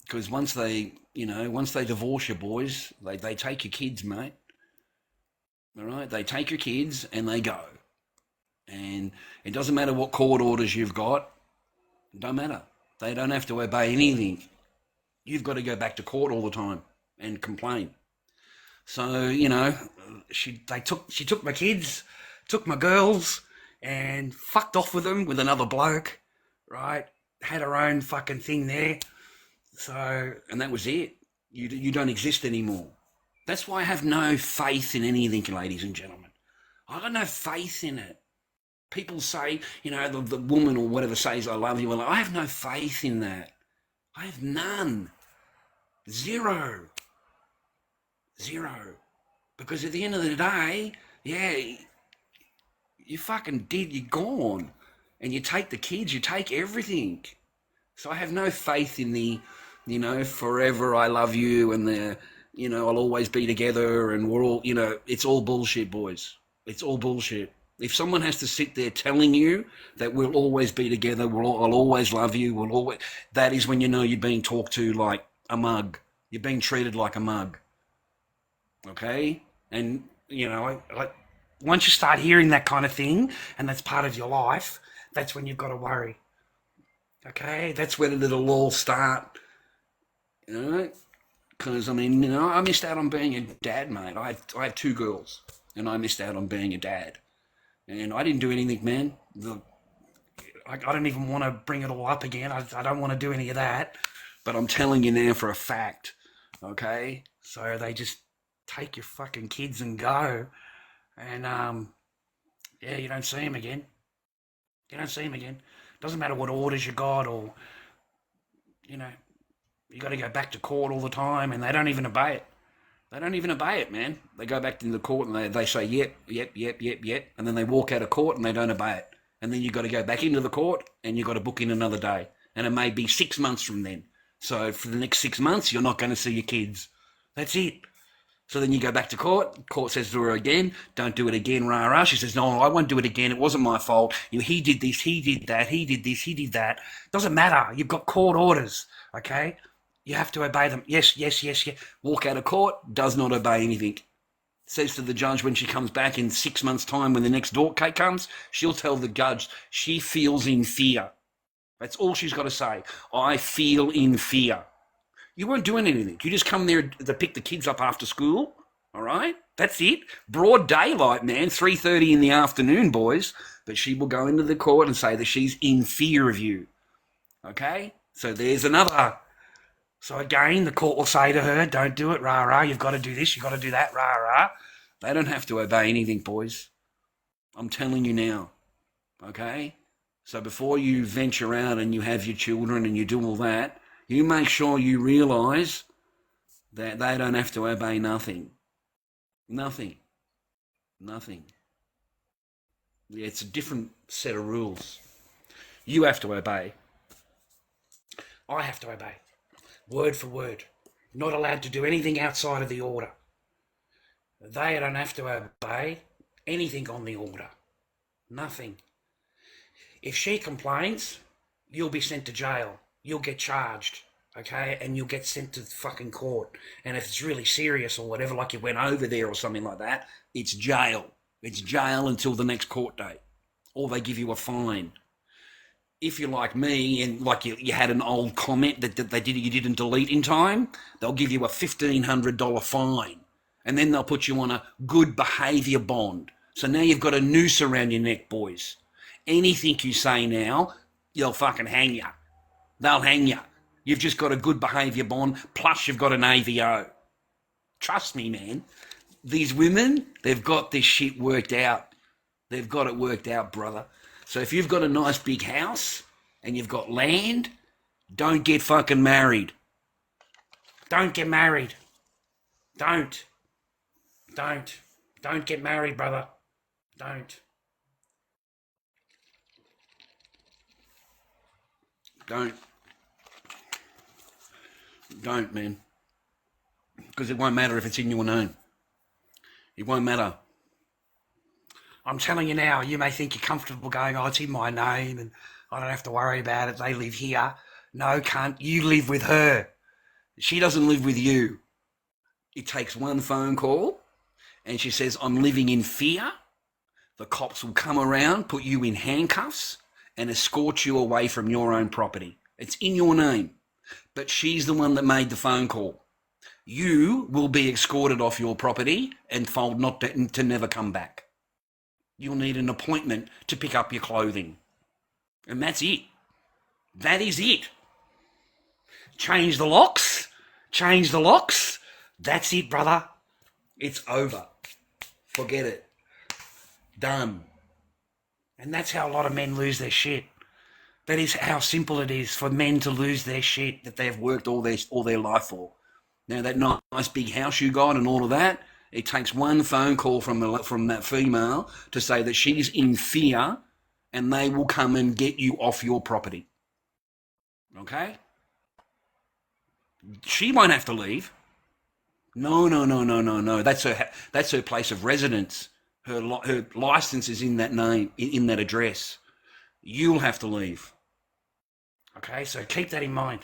Because once they divorce you, boys, they take your kids, mate. All right, they take your kids and they go. And it doesn't matter what court orders you've got. It don't matter. They don't have to obey anything. You've got to go back to court all the time and complain. So she took my kids, took my girls, and fucked off with them with another bloke, right? Had her own fucking thing there. So, and that was it. You don't exist anymore. That's why I have no faith in anything, ladies and gentlemen. I got no faith in it. People say, the woman or whatever says, I love you. Well, I have no faith in that. I have none. Zero. Zero. Because at the end of the day, yeah, you fucking did, you're gone. And you take the kids, you take everything. So I have no faith in the, forever I love you and I'll always be together and we're all, it's all bullshit, boys. It's all bullshit. If someone has to sit there telling you that we'll always be together, I'll always love you, that is when you know you're being talked to like a mug. You're being treated like a mug. Okay? And, like, once you start hearing that kind of thing and that's part of your life, that's when you've got to worry. Okay? That's when it'll all start, Because, I missed out on being a dad, mate. I had two girls and I missed out on being a dad. And I didn't do anything, man. I don't even want to bring it all up again. I don't want to do any of that. But I'm telling you now for a fact, okay? So they just take your fucking kids and go. And, you don't see them again. You don't see them again. Doesn't matter what orders you got or, you got to go back to court all the time and they don't even obey it. They don't even obey it, man. They go back into the court and they say, yep, and then they walk out of court and they don't obey it. And then you've got to go back into the court and you've got to book in another day. And it may be 6 months from then. So for the next 6 months, you're not going to see your kids. That's it. So then you go back to court. Court says to her again, don't do it again, rah, rah. She says, no, I won't do it again. It wasn't my fault. He did this, he did that, he did this, he did that. Doesn't matter. You've got court orders, okay? You have to obey them. Yes. Walk out of court, does not obey anything. Says to the judge when she comes back in 6 months' time when the next court case comes, she'll tell the judge she feels in fear. That's all she's got to say. I feel in fear. You weren't doing anything. You just come there to pick the kids up after school, all right? That's it. Broad daylight, man, 3:30 in the afternoon, boys. But she will go into the court and say that she's in fear of you, okay? So there's another... So again, the court will say to her, don't do it, rah, rah, you've got to do this, you've got to do that, rah, rah. They don't have to obey anything, boys. I'm telling you now, okay? So before you venture out and you have your children and you do all that, you make sure you realise that they don't have to obey nothing. Nothing. Yeah, it's a different set of rules. You have to obey. I have to obey. Word for word. Not allowed to do anything outside of the order. They don't have to obey anything on the order. Nothing. If she complains, you'll be sent to jail. You'll get charged, okay? And you'll get sent to fucking court. And if it's really serious or whatever, like you went over there or something like that, it's jail. It's jail until the next court date. Or they give you a fine. If you're like me and like you had an old comment that you didn't delete in time, they'll give you a $1,500 fine. And then they'll put you on a good behaviour bond. So now you've got a noose around your neck, boys. Anything you say now, they'll fucking hang you. They'll hang you. You've just got a good behaviour bond, plus you've got an AVO. Trust me, man. These women, they've got this shit worked out. They've got it worked out, brother. So if you've got a nice big house and you've got land, don't get fucking married. Don't get married. Don't get married, brother. Don't, man. Because it won't matter if it's in your name. It won't matter. I'm telling you now, you may think you're comfortable going, oh, it's in my name and I don't have to worry about it. They live here. No, cunt, you live with her. She doesn't live with you. It takes one phone call, and she says, I'm living in fear. The cops will come around, put you in handcuffs, and escort you away from your own property. It's in your name, but she's the one that made the phone call. You will be escorted off your property and told not to never come back. You'll need an appointment to pick up your clothing. And that's it. That is it. Change the locks. Change the locks. That's it, brother. It's over. Forget it. Done. And that's how a lot of men lose their shit. That is how simple it is for men to lose their shit that they've worked all their life for. Now, that nice big house you got and all of that, it takes one phone call from that female to say that she's in fear, and they will come and get you off your property. Okay? She won't have to leave. No. That's her place of residence. Her license is in that name, in that address. You'll have to leave. Okay, so keep that in mind.